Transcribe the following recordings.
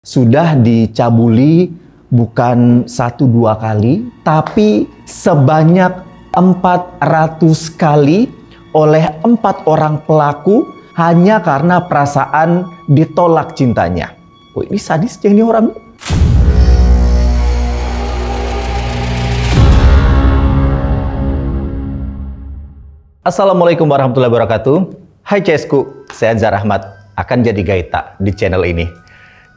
sudah dicabuli bukan 1-2 kali, tapi sebanyak 400 kali oleh 4 orang pelaku hanya karena perasaan ditolak cintanya. Oh, ini sadis ini orang. Assalamualaikum warahmatullahi wabarakatuh. Hai Cesku, saya Anzar Ahmad, akan jadi gaeta di channel ini.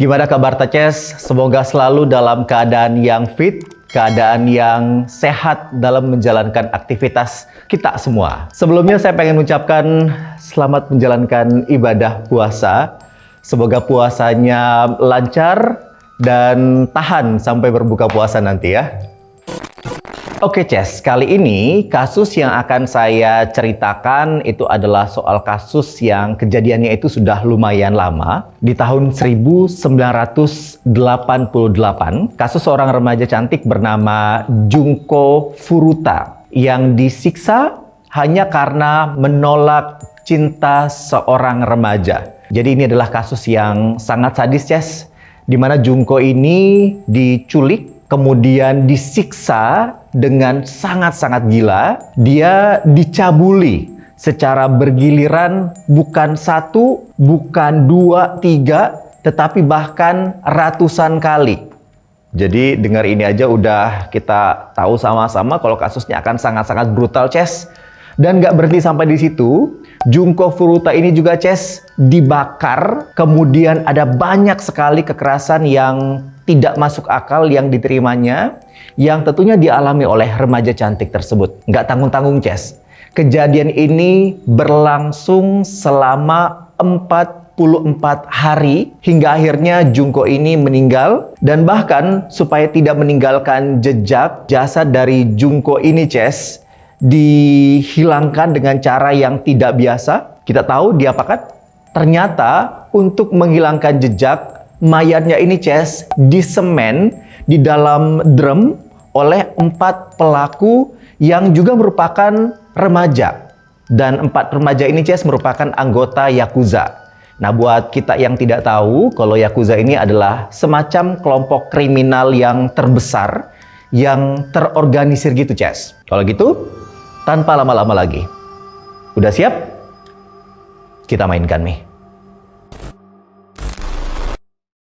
Gimana kabar Taces? Semoga selalu dalam keadaan yang fit, keadaan yang sehat dalam menjalankan aktivitas kita semua. Sebelumnya saya pengen mengucapkan selamat menjalankan ibadah puasa. Semoga puasanya lancar dan tahan sampai berbuka puasa nanti ya. Oke Ces, kali ini kasus yang akan saya ceritakan itu adalah soal kasus yang kejadiannya itu sudah lumayan lama. Di tahun 1988, kasus seorang remaja cantik bernama Junko Furuta yang disiksa hanya karena menolak cinta seorang remaja. Jadi ini adalah kasus yang sangat sadis Ces, di mana Junko ini diculik, kemudian disiksa dengan sangat-sangat gila. Dia dicabuli secara bergiliran, bukan 1, bukan 2, 3, tetapi bahkan ratusan kali. Jadi dengar ini aja udah kita tahu sama-sama kalau kasusnya akan sangat-sangat brutal Ces. Dan nggak berhenti sampai di situ, Junko Furuta ini juga Ces dibakar, kemudian ada banyak sekali kekerasan yang tidak masuk akal yang diterimanya, yang tentunya dialami oleh remaja cantik tersebut. Nggak tanggung-tanggung Ces. Kejadian ini berlangsung selama 44 hari hingga akhirnya Junko ini meninggal. Dan bahkan supaya tidak meninggalkan jejak, jasad dari Junko ini Ces dihilangkan dengan cara yang tidak biasa. Kita tahu diapakan? Ternyata untuk menghilangkan jejak, mayatnya ini Ces disemen di dalam drum oleh 4 pelaku yang juga merupakan remaja. Dan 4 remaja ini Ces merupakan anggota Yakuza. Nah, buat kita yang tidak tahu, kalau Yakuza ini adalah semacam kelompok kriminal yang terbesar, yang terorganisir gitu Ces. Kalau gitu, tanpa lama-lama lagi, udah siap? Kita mainkan nih.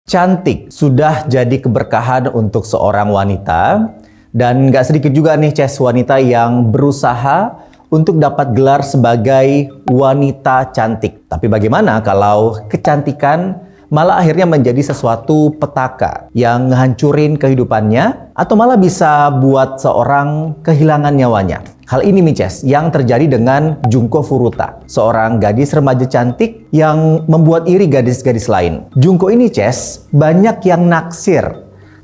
Cantik sudah jadi keberkahan untuk seorang wanita, dan gak sedikit juga nih Ces wanita yang berusaha untuk dapat gelar sebagai wanita cantik. Tapi bagaimana kalau kecantikan malah akhirnya menjadi sesuatu petaka yang ngehancurin kehidupannya, atau malah bisa buat seorang kehilangan nyawanya. Hal ini nih Ces yang terjadi dengan Junko Furuta, seorang gadis remaja cantik yang membuat iri gadis-gadis lain. Junko ini Ces banyak yang naksir,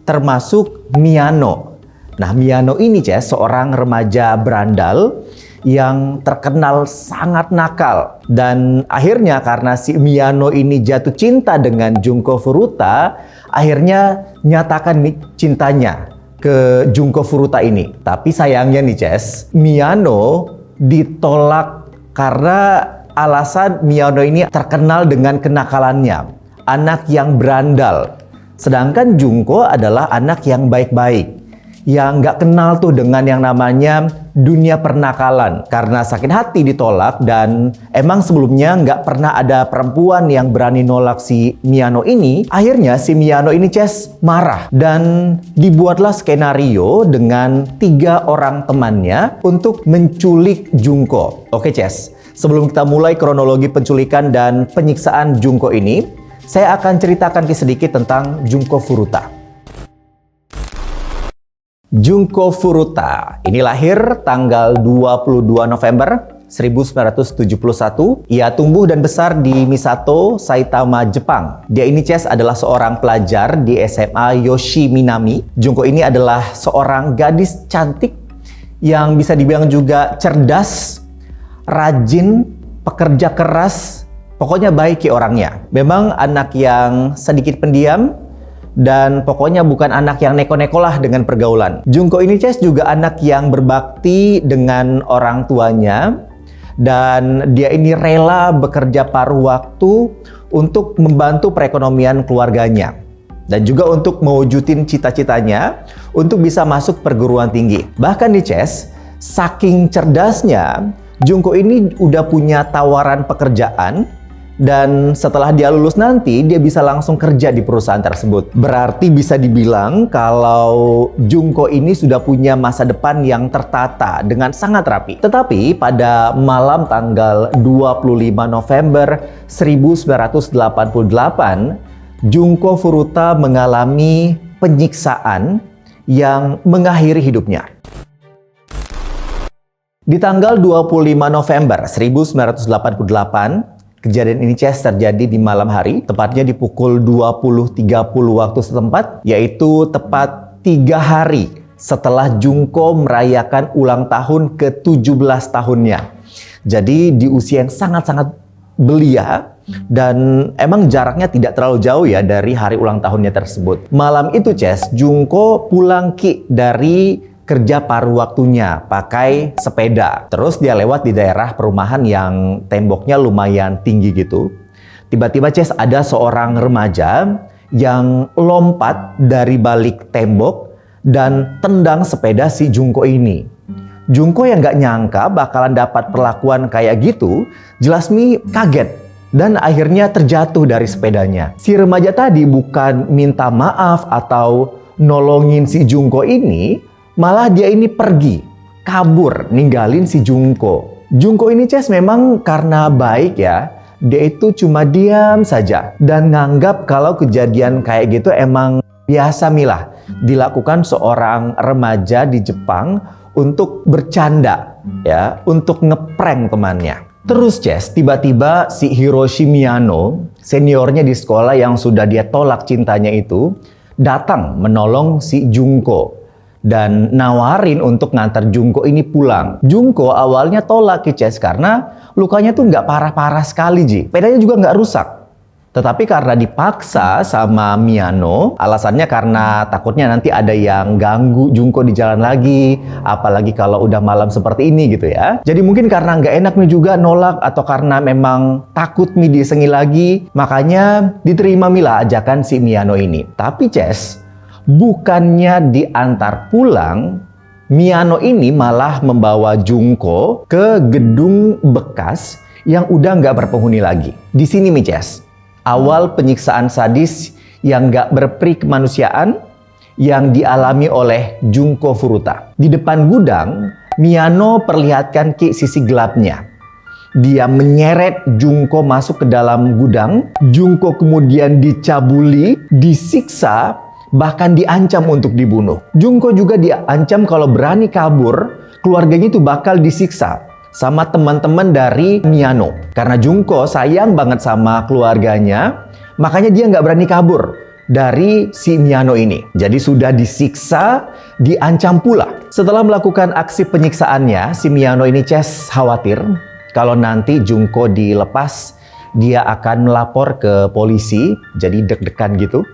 termasuk Miyano. Nah, Miyano ini Ces seorang remaja berandal yang terkenal sangat nakal. Dan akhirnya karena si Miyano ini jatuh cinta dengan Junko Furuta, akhirnya nyatakan cintanya ke Junko Furuta ini. Tapi sayangnya nih Ces, Miyano ditolak karena alasan Miyano ini terkenal dengan kenakalannya, anak yang berandal. Sedangkan Junko adalah anak yang baik-baik, yang nggak kenal tuh dengan yang namanya dunia pernakalan. Karena sakit hati ditolak, dan emang sebelumnya nggak pernah ada perempuan yang berani nolak si Miyano ini. Akhirnya si Miyano ini Ces marah, dan dibuatlah skenario dengan 3 orang temannya untuk menculik Junko. Oke Ces, sebelum kita mulai kronologi penculikan dan penyiksaan Junko ini, saya akan ceritakan sedikit tentang Junko Furuta. Junko Furuta ini lahir tanggal 22 November 1971. Ia tumbuh dan besar di Misato, Saitama, Jepang. Dia ini Ces adalah seorang pelajar di SMA Yoshiminami. Junko ini adalah seorang gadis cantik yang bisa dibilang juga cerdas, rajin, pekerja keras, pokoknya baik ya orangnya. Memang anak yang sedikit pendiam, dan pokoknya bukan anak yang neko-neko lah dengan pergaulan. Junko ini Ces juga anak yang berbakti dengan orang tuanya, dan dia ini rela bekerja paruh waktu untuk membantu perekonomian keluarganya. dan juga untuk mewujudin cita-citanya untuk bisa masuk perguruan tinggi. Bahkan nih Ces, saking cerdasnya, Jungkook ini udah punya tawaran pekerjaan dan setelah dia lulus nanti dia bisa langsung kerja di perusahaan tersebut. Berarti bisa dibilang kalau Jungkook ini sudah punya masa depan yang tertata dengan sangat rapi. Tetapi pada malam tanggal 25 November 1988, Jungkook Furuta mengalami penyiksaan yang mengakhiri hidupnya. Di tanggal 25 November 1988, kejadian ini Ces terjadi di malam hari, tepatnya di pukul 20.30 waktu setempat, yaitu tepat 3 hari setelah Jungkook merayakan ulang tahun ke-17 tahunnya. Jadi di usia yang sangat-sangat belia, dan emang jaraknya tidak terlalu jauh ya dari hari ulang tahunnya tersebut. Malam itu Ces, Jungkook pulang dari kerja paruh waktunya pakai sepeda. Terus dia lewat di daerah perumahan yang temboknya lumayan tinggi gitu. Tiba-tiba Ces, ada seorang remaja yang lompat dari balik tembok dan tendang sepeda si Jungkook ini. Jungkook yang nggak nyangka bakalan dapat perlakuan kayak gitu, jelas nih kaget dan akhirnya terjatuh dari sepedanya. Si remaja tadi bukan minta maaf atau nolongin si Jungkook ini, malah dia ini pergi, kabur, ninggalin si Jungkook. Jungkook ini Ces memang karena baik ya, dia itu cuma diam saja dan nganggap kalau kejadian kayak gitu emang biasa milah dilakukan seorang remaja di Jepang untuk bercanda ya, untuk ngeprank temannya. Terus Ces, tiba-tiba si Hiroshi Miyano, seniornya di sekolah yang sudah dia tolak cintanya itu, datang menolong si Jungkook dan nawarin untuk ngantar Jungkook ini pulang. Jungkook awalnya tolak Ces karena lukanya tuh nggak parah-parah sekali Ji. Pedanya juga nggak rusak. Tetapi karena dipaksa sama Miyano, alasannya karena takutnya nanti ada yang ganggu Jungkook di jalan lagi, apalagi kalau udah malam seperti ini gitu ya. Jadi mungkin karena nggak enak nih juga nolak atau karena memang takut nih disengil lagi, makanya diterima Mila ajakan si Miyano ini. Tapi Ces, bukannya diantar pulang, Miyano ini malah membawa Jungkook ke gedung bekas yang udah nggak berpenghuni lagi. Di sini nih Ces, awal penyiksaan sadis yang nggak berperi kemanusiaan yang dialami oleh Jungkook Furuta. Di depan gudang, Miyano perlihatkan sisi gelapnya. Dia menyeret Jungkook masuk ke dalam gudang. Jungkook kemudian dicabuli, disiksa, bahkan diancam untuk dibunuh. Jungkook juga diancam kalau berani kabur, keluarganya itu bakal disiksa sama teman-teman dari Miyano. Karena Jungkook sayang banget sama keluarganya, makanya dia nggak berani kabur dari si Miyano ini. Jadi sudah disiksa, diancam pula. Setelah melakukan aksi penyiksaannya, si Miyano ini Ces khawatir kalau nanti Jungkook dilepas, dia akan melapor ke polisi, jadi deg-degan gitu.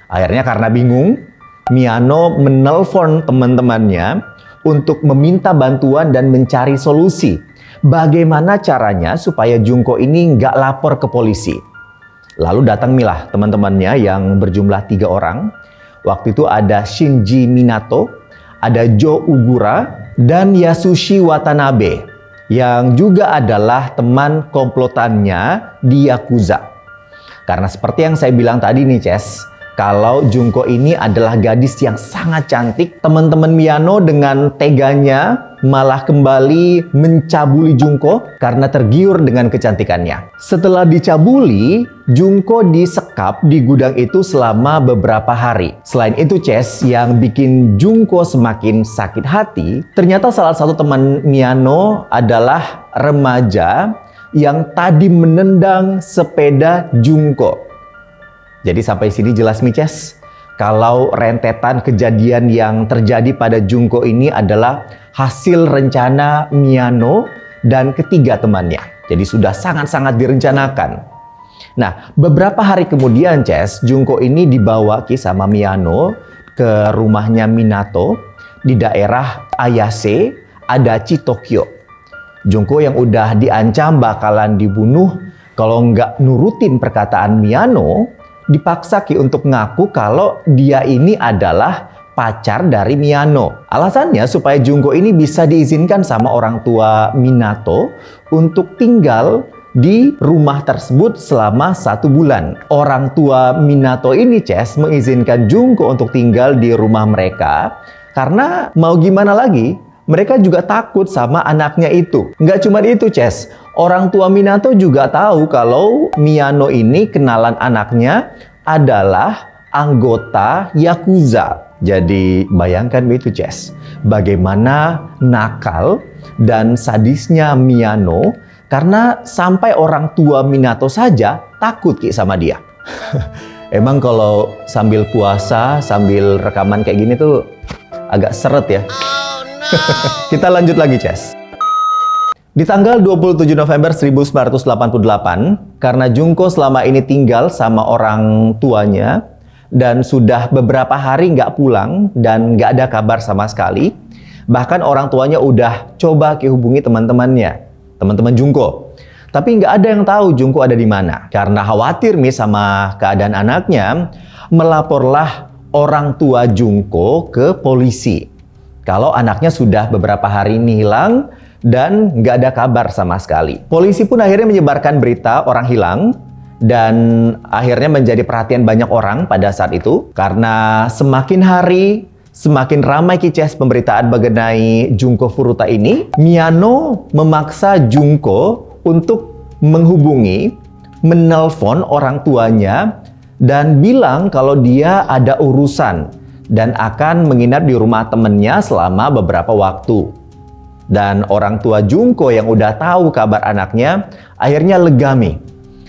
Akhirnya karena bingung, Miyano menelpon teman-temannya untuk meminta bantuan dan mencari solusi. Bagaimana caranya supaya Jungkook ini nggak lapor ke polisi. Lalu datang milah teman-temannya yang berjumlah 3 orang. Waktu itu ada Shinji Minato, ada Jo Ugura, dan Yasushi Watanabe, yang juga adalah teman komplotannya di Yakuza. Karena seperti yang saya bilang tadi nih Ces, kalau Jungkook ini adalah gadis yang sangat cantik, teman-teman Miyano dengan teganya malah kembali mencabuli Jungkook karena tergiur dengan kecantikannya. Setelah dicabuli, Jungkook disekap di gudang itu selama beberapa hari. Selain itu Ces, yang bikin Jungkook semakin sakit hati, ternyata salah satu teman Miyano adalah remaja yang tadi menendang sepeda Jungkook. Jadi sampai sini jelas nih Ces, kalau rentetan kejadian yang terjadi pada Jungkook ini adalah hasil rencana Miyano dan ketiga temannya. Jadi sudah sangat-sangat direncanakan. Nah, beberapa hari kemudian Ces, Jungkook ini dibawa sama Miyano ke rumahnya Minato di daerah Ayase, Adachi, Tokyo. Jungkook yang udah diancam bakalan dibunuh kalau nggak nurutin perkataan Miyano, dipaksa Ki untuk ngaku kalau dia ini adalah pacar dari Miyano. Alasannya supaya Junko ini bisa diizinkan sama orang tua Minato untuk tinggal di rumah tersebut selama 1 bulan. Orang tua Minato ini, Ces, mengizinkan Junko untuk tinggal di rumah mereka karena mau gimana lagi, mereka juga takut sama anaknya itu. Nggak cuma itu, Ces. Orang tua Minato juga tahu kalau Miyano ini kenalan anaknya adalah anggota Yakuza. Jadi bayangkan begitu, Ces. Bagaimana nakal dan sadisnya Miyano karena sampai orang tua Minato saja takut Ki sama dia. Emang kalau sambil puasa, sambil rekaman kayak gini tuh agak seret ya. Oh, no. Kita lanjut lagi, Ces. Di tanggal 27 November 1988, karena Junko selama ini tinggal sama orang tuanya dan sudah beberapa hari nggak pulang dan nggak ada kabar sama sekali, bahkan orang tuanya udah coba hubungi teman-temannya, teman-teman Junko. Tapi nggak ada yang tahu Junko ada di mana. Karena khawatir nih sama keadaan anaknya, melaporlah orang tua Junko ke polisi kalau anaknya sudah beberapa hari ini hilang dan nggak ada kabar sama sekali. Polisi pun akhirnya menyebarkan berita orang hilang dan akhirnya menjadi perhatian banyak orang pada saat itu karena semakin hari semakin ramai Ces pemberitaan mengenai Junko Furuta ini. Miyano memaksa Junko untuk menghubungi, menelpon orang tuanya dan bilang kalau dia ada urusan dan akan menginap di rumah temennya selama beberapa waktu. Dan orang tua Junko yang udah tahu kabar anaknya akhirnya legami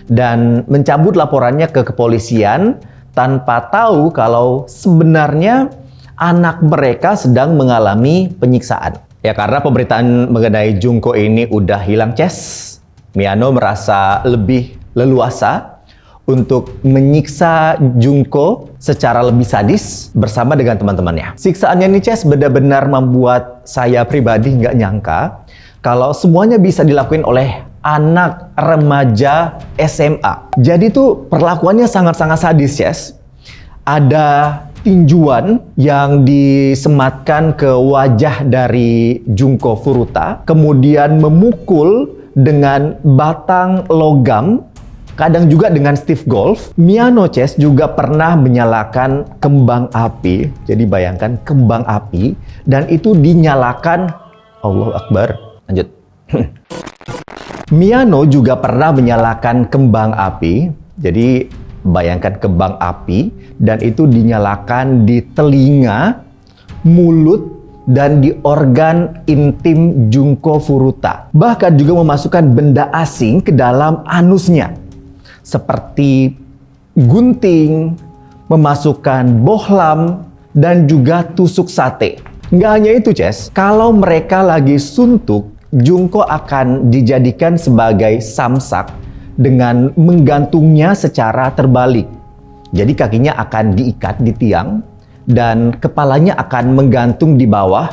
dan mencabut laporannya ke kepolisian tanpa tahu kalau sebenarnya anak mereka sedang mengalami penyiksaan. Ya karena pemberitaan mengenai Junko ini udah hilang, Ces, Miyano merasa lebih leluasa untuk menyiksa Junko secara lebih sadis bersama dengan teman-temannya. Siksaannya nih, Ces, benar-benar membuat saya pribadi nggak nyangka kalau semuanya bisa dilakuin oleh anak remaja SMA. Jadi tuh perlakuannya sangat-sangat sadis, Ces. Ada tinjuan yang disematkan ke wajah dari Junko Furuta, kemudian memukul dengan batang logam, kadang juga dengan stick golf. Miyano, Ces, juga pernah menyalakan kembang api. Jadi bayangkan kembang api dan itu dinyalakan. Allahu Akbar. Lanjut. Miyano juga pernah menyalakan kembang api. Jadi bayangkan kembang api dan itu dinyalakan di telinga, mulut, dan di organ intim Junko Furuta. Bahkan juga memasukkan benda asing ke dalam anusnya. Seperti gunting, memasukkan bohlam, dan juga tusuk sate. Nggak hanya itu, Ces. Kalau mereka lagi suntuk, Junko akan dijadikan sebagai samsak dengan menggantungnya secara terbalik. Jadi kakinya akan diikat di tiang dan kepalanya akan menggantung di bawah.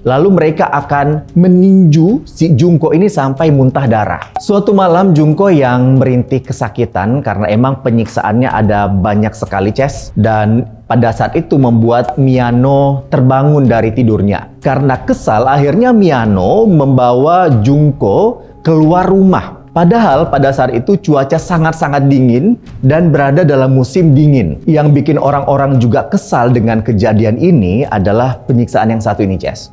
Lalu mereka akan meninju si Junko ini sampai muntah darah. Suatu malam Junko yang merintih kesakitan karena emang penyiksaannya ada banyak sekali, Ces. Dan pada saat itu membuat Miyano terbangun dari tidurnya. Karena kesal, akhirnya Miyano membawa Junko keluar rumah. Padahal pada saat itu cuaca sangat-sangat dingin dan berada dalam musim dingin. Yang bikin orang-orang juga kesal dengan kejadian ini adalah penyiksaan yang satu ini, Ces.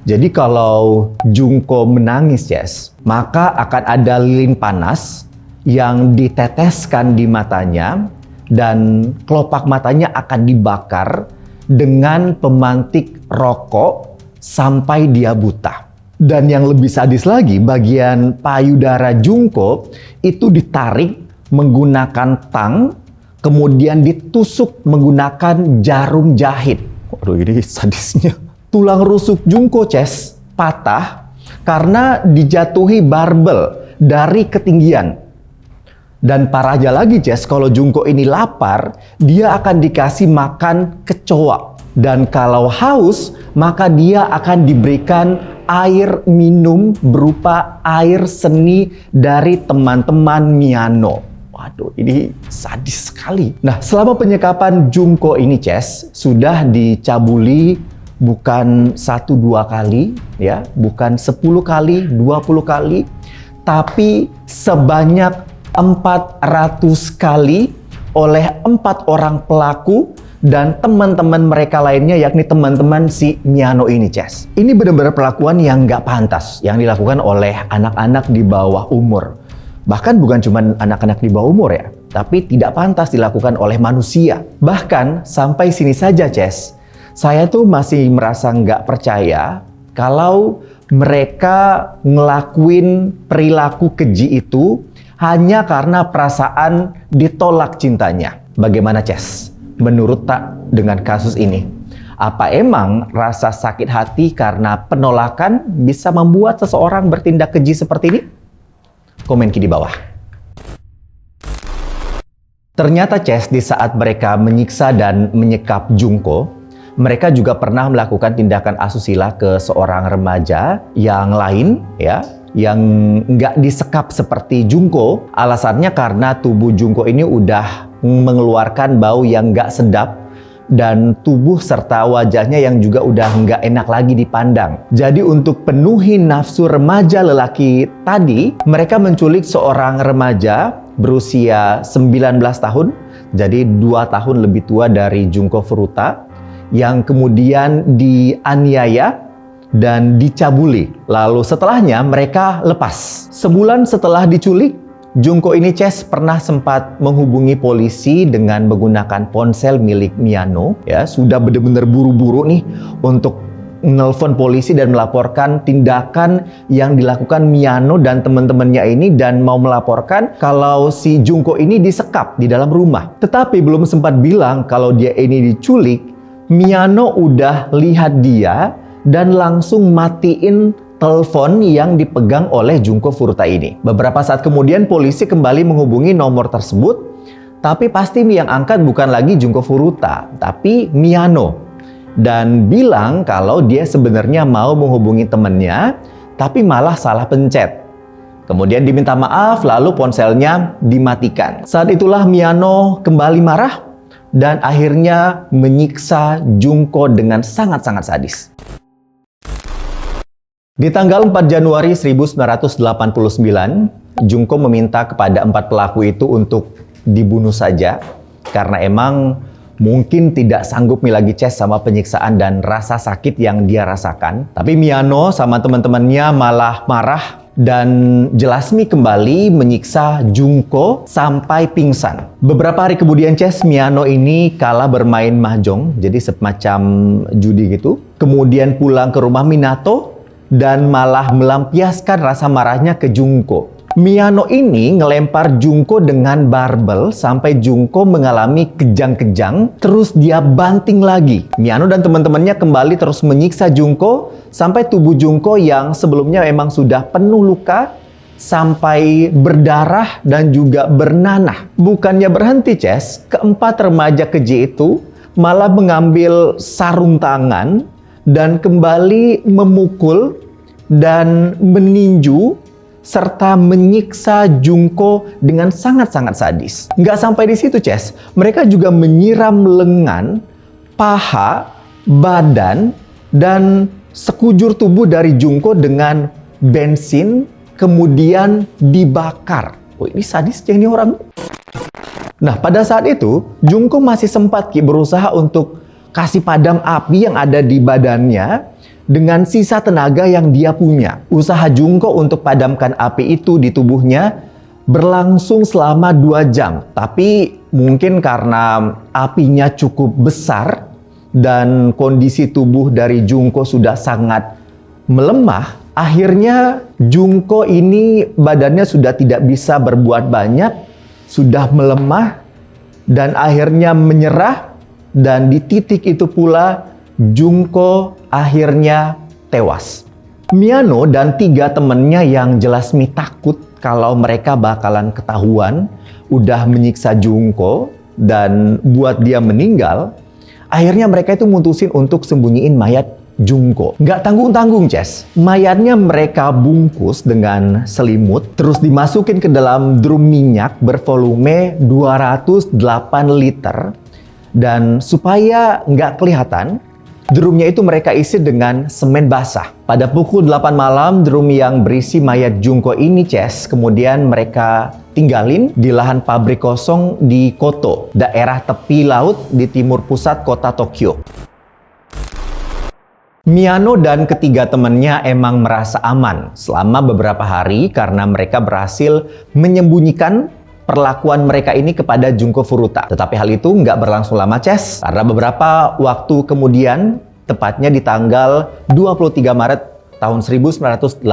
Jadi kalau Junko menangis, Ces, maka akan ada lilin panas yang diteteskan di matanya dan kelopak matanya akan dibakar dengan pemantik rokok sampai dia buta. Dan yang lebih sadis lagi, bagian payudara Junko itu ditarik menggunakan tang, kemudian ditusuk menggunakan jarum jahit. Waduh, ini sadisnya. Tulang rusuk Junko, Ces, patah karena dijatuhi barbel dari ketinggian. Dan parahnya lagi, Ces, kalau Junko ini lapar, dia akan dikasih makan kecoa. Dan kalau haus, maka dia akan diberikan air minum berupa air seni dari teman-teman Miyano. Waduh, ini sadis sekali. Nah, selama penyekapan Junko ini, Ces, sudah dicabuli bukan 1-2 kali, ya, bukan 10 kali, 20 kali, tapi sebanyak 400 kali oleh 4 orang pelaku dan teman-teman mereka lainnya, yakni teman-teman si Miano ini, Ces. Ini benar-benar perlakuan yang nggak pantas yang dilakukan oleh anak-anak di bawah umur. Bahkan bukan cuma anak-anak di bawah umur ya, tapi tidak pantas dilakukan oleh manusia. Bahkan sampai sini saja, Ces, saya tuh masih merasa nggak percaya kalau mereka ngelakuin perilaku keji itu hanya karena perasaan ditolak cintanya. Bagaimana, Ces? Menurut tak dengan kasus ini? Apa emang rasa sakit hati karena penolakan bisa membuat seseorang bertindak keji seperti ini? Komen di bawah. Ternyata, Ces, di saat mereka menyiksa dan menyekap Junko, mereka juga pernah melakukan tindakan asusila ke seorang remaja yang lain, ya, yang nggak disekap seperti Junko. Alasannya karena tubuh Junko ini udah mengeluarkan bau yang nggak sedap dan tubuh serta wajahnya yang juga udah nggak enak lagi dipandang. Jadi untuk penuhi nafsu remaja lelaki tadi, mereka menculik seorang remaja berusia 19 tahun, jadi 2 tahun lebih tua dari Junko Furuta, yang kemudian dianiaya dan dicabuli. Lalu setelahnya mereka lepas. Sebulan setelah diculik, Junko ini, Ces, pernah sempat menghubungi polisi dengan menggunakan ponsel milik Miano. Ya, sudah benar-benar buru-buru nih untuk nelpon polisi dan melaporkan tindakan yang dilakukan Miano dan teman-temannya ini, dan mau melaporkan kalau si Junko ini disekap di dalam rumah. Tetapi belum sempat bilang kalau dia ini diculik, Miano udah lihat dia dan langsung matiin telepon yang dipegang oleh Junko Furuta ini. Beberapa saat kemudian polisi kembali menghubungi nomor tersebut, tapi pasti yang angkat bukan lagi Junko Furuta, tapi Miano. Dan bilang kalau dia sebenarnya mau menghubungi temannya, tapi malah salah pencet. Kemudian diminta maaf, lalu ponselnya dimatikan. Saat itulah Miano kembali marah dan akhirnya menyiksa Junko dengan sangat-sangat sadis. Di tanggal 4 Januari 1989, Junko meminta kepada 4 pelaku itu untuk dibunuh saja karena emang mungkin tidak sanggup lagi, Ces, sama penyiksaan dan rasa sakit yang dia rasakan. Tapi Miano sama teman-temannya malah marah dan jelasmi kembali menyiksa Junko sampai pingsan. Beberapa hari kemudian, Ces, Miano ini kalah bermain mahjong, jadi semacam judi gitu. Kemudian pulang ke rumah Minato dan malah melampiaskan rasa marahnya ke Junko. Miano ini ngelempar Junko dengan barbel sampai Junko mengalami kejang-kejang, terus dia banting lagi. Miano dan teman-temannya kembali terus menyiksa Junko sampai tubuh Junko yang sebelumnya memang sudah penuh luka sampai berdarah dan juga bernanah. Bukannya berhenti, Ces, keempat remaja keji itu malah mengambil sarung tangan dan kembali memukul dan meninju serta menyiksa Junko dengan sangat-sangat sadis. Nggak sampai di situ, Ces. Mereka juga menyiram lengan, paha, badan, dan sekujur tubuh dari Junko dengan bensin, kemudian dibakar. Oh, ini sadisnya ini orang. Nah, pada saat itu, Junko masih sempat berusaha untuk kasih padam api yang ada di badannya dengan sisa tenaga yang dia punya. Usaha Junko untuk padamkan api itu di tubuhnya berlangsung selama 2 jam. Tapi mungkin karena apinya cukup besar dan kondisi tubuh dari Junko sudah sangat melemah, akhirnya Junko ini badannya sudah tidak bisa berbuat banyak, sudah melemah dan akhirnya menyerah. Dan di titik itu pula Junko akhirnya tewas. Miano dan 3 temannya yang jelas takut kalau mereka bakalan ketahuan udah menyiksa Junko dan buat dia meninggal, akhirnya mereka itu mutusin untuk sembunyiin mayat Junko. Nggak tanggung-tanggung, Ces. Mayatnya mereka bungkus dengan selimut, terus dimasukin ke dalam drum minyak bervolume 208 liter. Dan supaya nggak kelihatan, drumnya itu mereka isi dengan semen basah. Pada pukul 8 malam, drum yang berisi mayat Junko ini, Ces, kemudian mereka tinggalin di lahan pabrik kosong di Koto, daerah tepi laut di timur pusat kota Tokyo. Miyano dan ketiga temannya emang merasa aman selama beberapa hari karena mereka berhasil menyembunyikan perlakuan mereka ini kepada Junko Furuta. Tetapi hal itu nggak berlangsung lama, Ces, karena beberapa waktu kemudian, tepatnya di tanggal 23 Maret tahun 1989,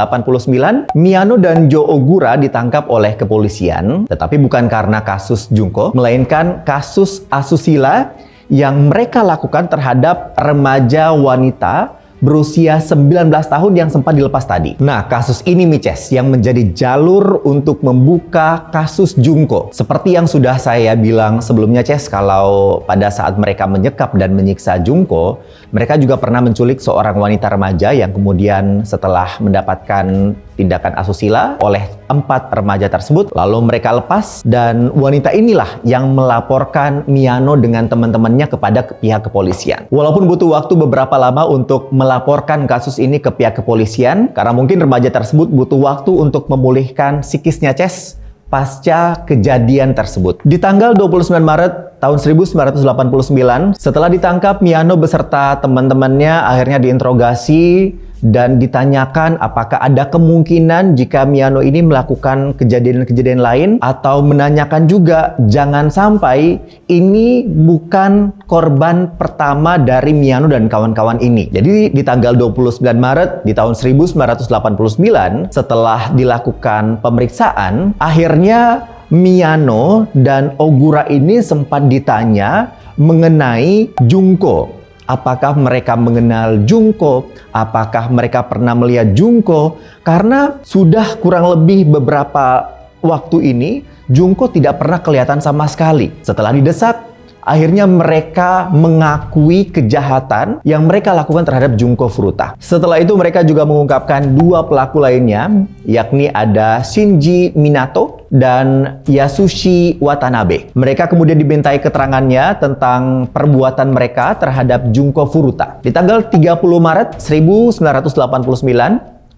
Miyano dan Jo Ogura ditangkap oleh kepolisian, tetapi bukan karena kasus Junko, melainkan kasus asusila yang mereka lakukan terhadap remaja wanita berusia 19 tahun yang sempat dilepas tadi. Nah, kasus ini, Mices, yang menjadi jalur untuk membuka kasus Junko. Seperti yang sudah saya bilang sebelumnya, Ces, kalau pada saat mereka menyekap dan menyiksa Junko, mereka juga pernah menculik seorang wanita remaja yang kemudian setelah mendapatkan tindakan asusila oleh 4 remaja tersebut, lalu mereka lepas, dan wanita inilah yang melaporkan Miyano dengan teman-temannya kepada pihak kepolisian. Walaupun butuh waktu beberapa lama untuk melaporkan kasus ini ke pihak kepolisian, karena mungkin remaja tersebut butuh waktu untuk memulihkan psikisnya, Ces, pasca kejadian tersebut. Di tanggal 29 Maret tahun 1989, setelah ditangkap, Miyano beserta teman-temannya akhirnya diinterogasi dan ditanyakan apakah ada kemungkinan jika Miyano ini melakukan kejadian-kejadian lain, atau menanyakan juga jangan sampai ini bukan korban pertama dari Miyano dan kawan-kawan ini. Jadi di tanggal 29 Maret di tahun 1989, setelah dilakukan pemeriksaan, akhirnya Miyano dan Ogura ini sempat ditanya mengenai Junko. Apakah mereka mengenal Junko? Apakah mereka pernah melihat Junko? Karena sudah kurang lebih beberapa waktu ini, Junko tidak pernah kelihatan sama sekali. Setelah didesak, akhirnya mereka mengakui kejahatan yang mereka lakukan terhadap Junko Furuta. Setelah itu mereka juga mengungkapkan 2 pelaku lainnya, yakni ada Shinji Minato dan Yasushi Watanabe. Mereka kemudian dimintai keterangannya tentang perbuatan mereka terhadap Junko Furuta. Di tanggal 30 Maret 1989,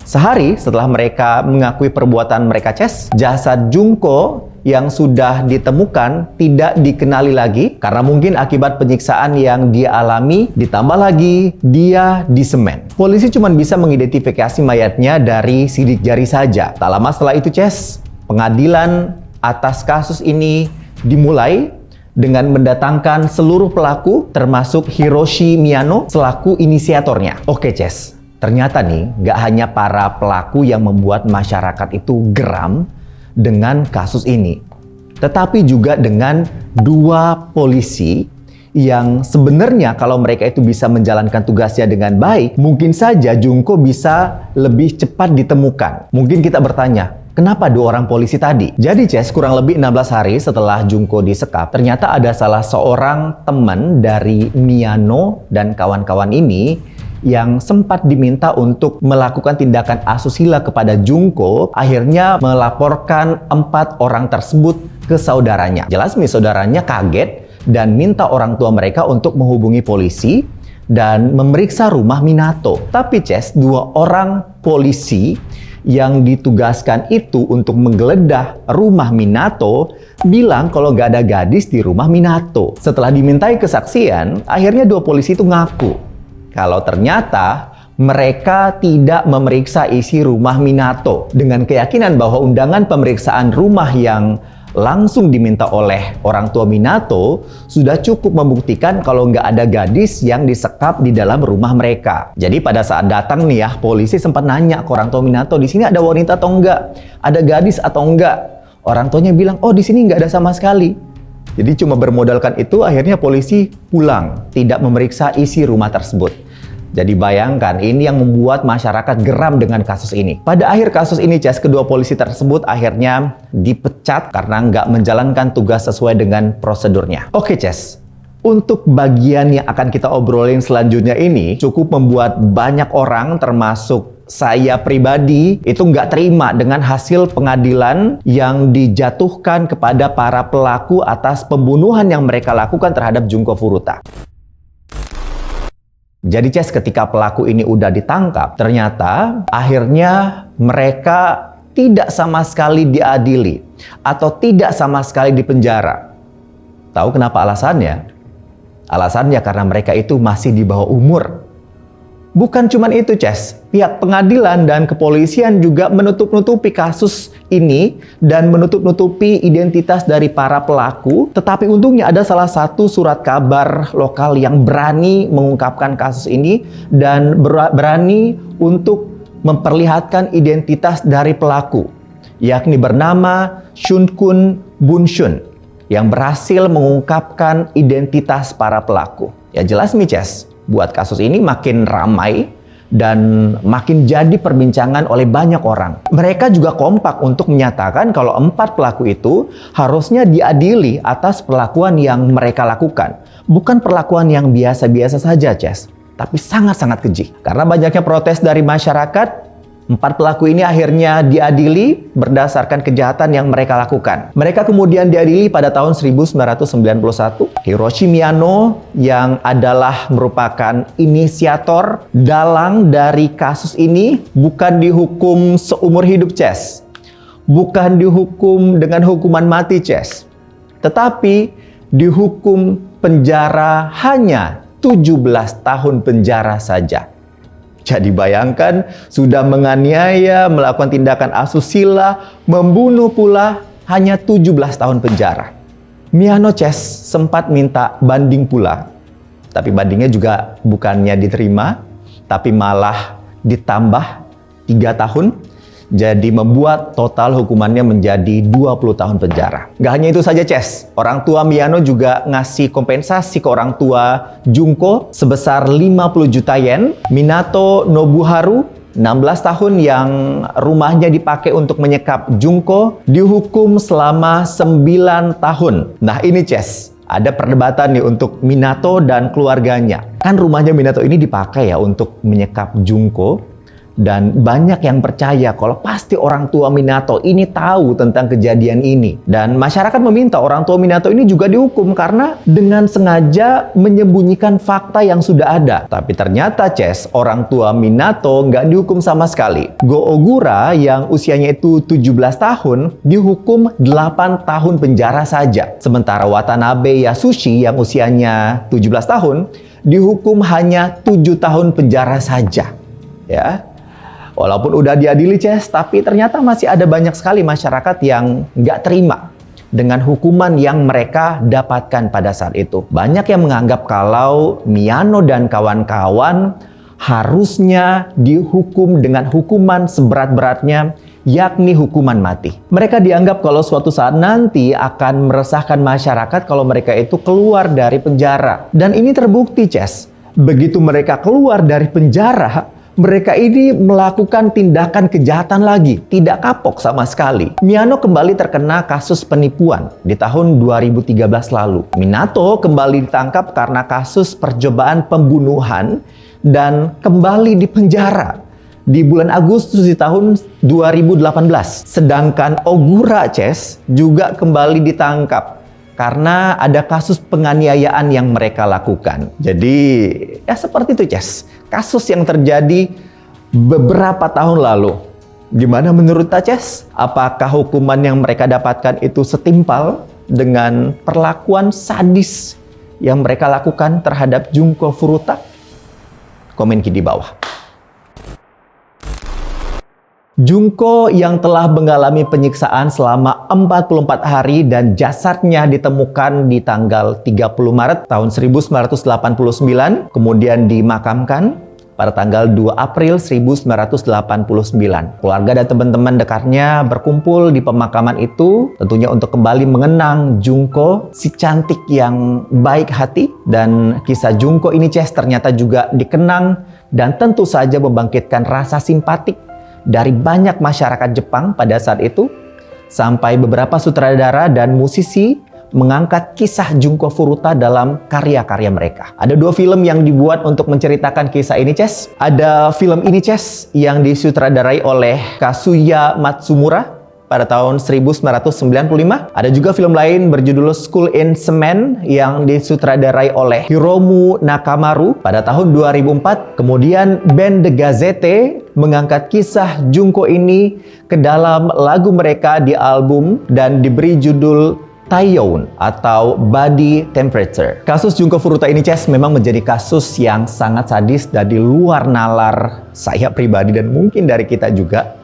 sehari setelah mereka mengakui perbuatan mereka, Ces, jasad Junko yang sudah ditemukan tidak dikenali lagi karena mungkin akibat penyiksaan yang dia alami, ditambah lagi dia disemen. Polisi cuma bisa mengidentifikasi mayatnya dari sidik jari saja. Tak lama setelah itu, Ces, pengadilan atas kasus ini dimulai dengan mendatangkan seluruh pelaku termasuk Hiroshi Miyano selaku inisiatornya. Oke, Ces, ternyata nih gak hanya para pelaku yang membuat masyarakat itu geram dengan kasus ini, tetapi juga dengan 2 polisi yang sebenarnya kalau mereka itu bisa menjalankan tugasnya dengan baik, mungkin saja Junko bisa lebih cepat ditemukan. Mungkin kita bertanya, kenapa 2 orang polisi tadi? Jadi, Ces, kurang lebih 16 hari setelah Junko disekap, ternyata ada salah seorang teman dari Miyano dan kawan-kawan ini yang sempat diminta untuk melakukan tindakan asusila kepada Junko, akhirnya melaporkan 4 orang tersebut ke saudaranya. Jelas nih, saudaranya kaget dan minta orang tua mereka untuk menghubungi polisi dan memeriksa rumah Minato. Tapi, Ces, 2 orang polisi yang ditugaskan itu untuk menggeledah rumah Minato bilang kalau nggak ada gadis di rumah Minato. Setelah dimintai kesaksian, akhirnya 2 polisi itu ngaku kalau ternyata mereka tidak memeriksa isi rumah Minato dengan keyakinan bahwa undangan pemeriksaan rumah yang langsung diminta oleh orang tua Minato sudah cukup membuktikan kalau nggak ada gadis yang disekap di dalam rumah mereka. Jadi pada saat datang nih ya, polisi sempat nanya ke orang tua Minato, di sini ada wanita atau enggak? Ada gadis atau enggak? Orang tuanya bilang, oh di sini nggak ada sama sekali. Jadi cuma bermodalkan itu, akhirnya polisi pulang, tidak memeriksa isi rumah tersebut. Jadi bayangkan, ini yang membuat masyarakat geram dengan kasus ini. Pada akhir kasus ini, Ces, kedua polisi tersebut akhirnya dipecat karena nggak menjalankan tugas sesuai dengan prosedurnya. Oke, Ces, Untuk bagian yang akan kita obrolin selanjutnya ini cukup membuat banyak orang termasuk saya pribadi itu nggak terima dengan hasil pengadilan yang dijatuhkan kepada para pelaku atas pembunuhan yang mereka lakukan terhadap Junko Furuta. Jadi Ces, ketika pelaku ini udah ditangkap, ternyata akhirnya mereka tidak sama sekali diadili atau tidak sama sekali dipenjara. Tahu kenapa alasannya? Alasannya karena mereka itu masih di bawah umur. Bukan cuma itu, Ces. Pihak pengadilan dan kepolisian juga menutup-nutupi kasus ini dan menutup-nutupi identitas dari para pelaku. Tetapi untungnya ada salah satu surat kabar lokal yang berani mengungkapkan kasus ini dan berani untuk memperlihatkan identitas dari pelaku, yakni bernama Shunkun Bunshun, yang berhasil mengungkapkan identitas para pelaku. Ya jelas nih Ces, buat kasus ini makin ramai dan makin jadi perbincangan oleh banyak orang. Mereka juga kompak untuk menyatakan kalau 4 pelaku itu harusnya diadili atas perlakuan yang mereka lakukan. Bukan perlakuan yang biasa-biasa saja Ces, tapi sangat-sangat keji. Karena banyaknya protes dari masyarakat, 4 pelaku ini akhirnya diadili berdasarkan kejahatan yang mereka lakukan. Mereka kemudian diadili pada tahun 1991. Hiroshi Miyano yang adalah merupakan inisiator dalang dari kasus ini bukan dihukum seumur hidup Ces. Bukan dihukum dengan hukuman mati Ces. Tetapi dihukum penjara hanya 17 tahun penjara saja. Jadi bayangkan, sudah menganiaya, melakukan tindakan asusila, membunuh pula, hanya 17 tahun penjara. Miyano Ces sempat minta banding pula. Tapi bandingnya juga bukannya diterima, tapi malah ditambah 3 tahun. Jadi membuat total hukumannya menjadi 20 tahun penjara. Gak hanya itu saja Ces, orang tua Miyano juga ngasih kompensasi ke orang tua Junko sebesar 50 juta yen. Minato Nobuharu, 16 tahun yang rumahnya dipakai untuk menyekap Junko, dihukum selama 9 tahun. Nah ini Ces, ada perdebatan nih untuk Minato dan keluarganya. Kan rumahnya Minato ini dipakai ya untuk menyekap Junko. Dan banyak yang percaya kalau pasti orang tua Minato ini tahu tentang kejadian ini. Dan masyarakat meminta orang tua Minato ini juga dihukum karena dengan sengaja menyembunyikan fakta yang sudah ada. Tapi ternyata Ces, orang tua Minato nggak dihukum sama sekali. Go Ogura yang usianya itu 17 tahun dihukum 8 tahun penjara saja. Sementara Watanabe Yasushi yang usianya 17 tahun dihukum hanya 7 tahun penjara saja. Ya. Walaupun udah diadili Ces, tapi ternyata masih ada banyak sekali masyarakat yang nggak terima dengan hukuman yang mereka dapatkan pada saat itu. Banyak yang menganggap kalau Miyano dan kawan-kawan harusnya dihukum dengan hukuman seberat-beratnya, yakni hukuman mati. Mereka dianggap kalau suatu saat nanti akan meresahkan masyarakat kalau mereka itu keluar dari penjara. Dan ini terbukti Ces, begitu mereka keluar dari penjara, mereka ini melakukan tindakan kejahatan lagi, tidak kapok sama sekali. Miyano kembali terkena kasus penipuan di tahun 2013 lalu. Minato kembali ditangkap karena kasus percobaan pembunuhan dan kembali dipenjara di bulan Agustus di tahun 2018. Sedangkan Ogura Ces juga kembali ditangkap karena ada kasus penganiayaan yang mereka lakukan. Jadi ya seperti itu Ces, kasus yang terjadi beberapa tahun lalu. Gimana menurut Ces? Apakah hukuman yang mereka dapatkan itu setimpal dengan perlakuan sadis yang mereka lakukan terhadap Junko Furuta? Komen di bawah. Junko yang telah mengalami penyiksaan selama 44 hari dan jasadnya ditemukan di tanggal 30 Maret tahun 1989, kemudian dimakamkan pada tanggal 2 April 1989. Keluarga dan teman-teman dekatnya berkumpul di pemakaman itu tentunya untuk kembali mengenang Junko, si cantik yang baik hati. Dan kisah Junko ini Ces ternyata juga dikenang dan tentu saja membangkitkan rasa simpatik dari banyak masyarakat Jepang pada saat itu, sampai beberapa sutradara dan musisi mengangkat kisah Junko Furuta dalam karya-karya mereka. Ada 2 film yang dibuat untuk menceritakan kisah ini, Ces. Ada film ini, Ces, yang disutradarai oleh Kazuya Matsumura pada tahun 1995. Ada juga film lain berjudul School in Cement yang disutradarai oleh Hiromu Nakamaru pada tahun 2004. Kemudian band The Gazette mengangkat kisah Junko ini ke dalam lagu mereka di album dan diberi judul Taiyoun atau Body Temperature. Kasus Junko Furuta ini, Ces, memang menjadi kasus yang sangat sadis dan di luar nalar saya pribadi dan mungkin dari kita juga.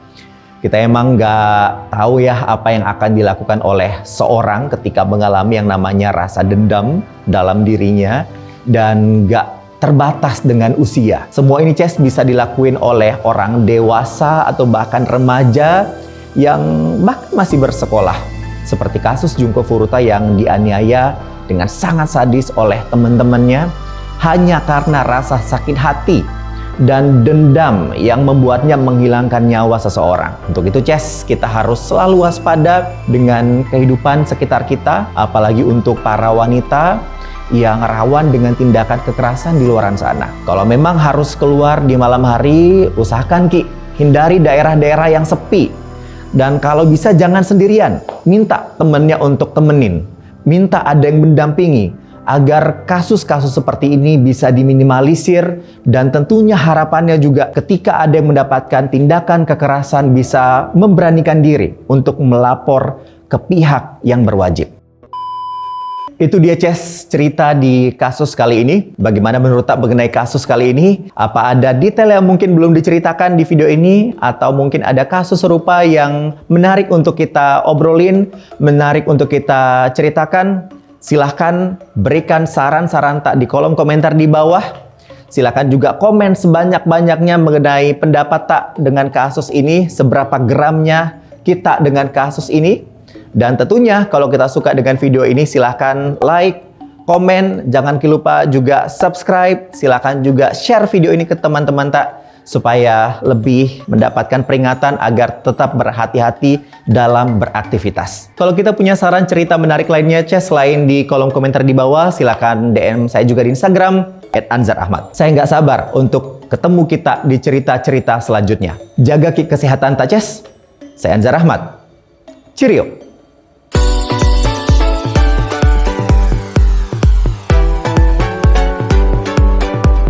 Kita emang nggak tahu ya apa yang akan dilakukan oleh seorang ketika mengalami yang namanya rasa dendam dalam dirinya dan nggak terbatas dengan usia. Semua ini, Ces, bisa dilakuin oleh orang dewasa atau bahkan remaja yang bahkan masih bersekolah. Seperti kasus Junko Furuta yang dianiaya dengan sangat sadis oleh teman-temannya hanya karena rasa sakit hati dan dendam yang membuatnya menghilangkan nyawa seseorang. Untuk itu, Ces, kita harus selalu waspada dengan kehidupan sekitar kita, apalagi untuk para wanita yang rawan dengan tindakan kekerasan di luar sana. Kalau memang harus keluar di malam hari, usahakan hindari daerah-daerah yang sepi. Dan kalau bisa jangan sendirian, minta temennya untuk temenin, minta ada yang mendampingi, agar kasus-kasus seperti ini bisa diminimalisir dan tentunya harapannya juga ketika ada yang mendapatkan tindakan kekerasan bisa memberanikan diri untuk melapor ke pihak yang berwajib. Itu dia, Ces, cerita di kasus kali ini. Bagaimana menurut tak mengenai kasus kali ini? Apa ada detail yang mungkin belum diceritakan di video ini? Atau mungkin ada kasus serupa yang menarik untuk kita obrolin, menarik untuk kita ceritakan? Silahkan berikan saran-saran tak di kolom komentar di bawah. Silahkan juga komen sebanyak-banyaknya mengenai pendapat tak dengan kasus ini, seberapa geramnya kita dengan kasus ini. Dan tentunya kalau kita suka dengan video ini, silahkan like, komen, jangan lupa juga subscribe. Silahkan juga share video ini ke teman-teman tak, supaya lebih mendapatkan peringatan agar tetap berhati-hati dalam beraktivitas. Kalau kita punya saran cerita menarik lainnya, Ces, selain di kolom komentar di bawah, silahkan DM saya juga di Instagram @anzarahmat. Saya nggak sabar untuk ketemu kita di cerita-cerita selanjutnya. Jaga kesehatan tak, Ces. Saya Anzar Ahmad. Cheerio!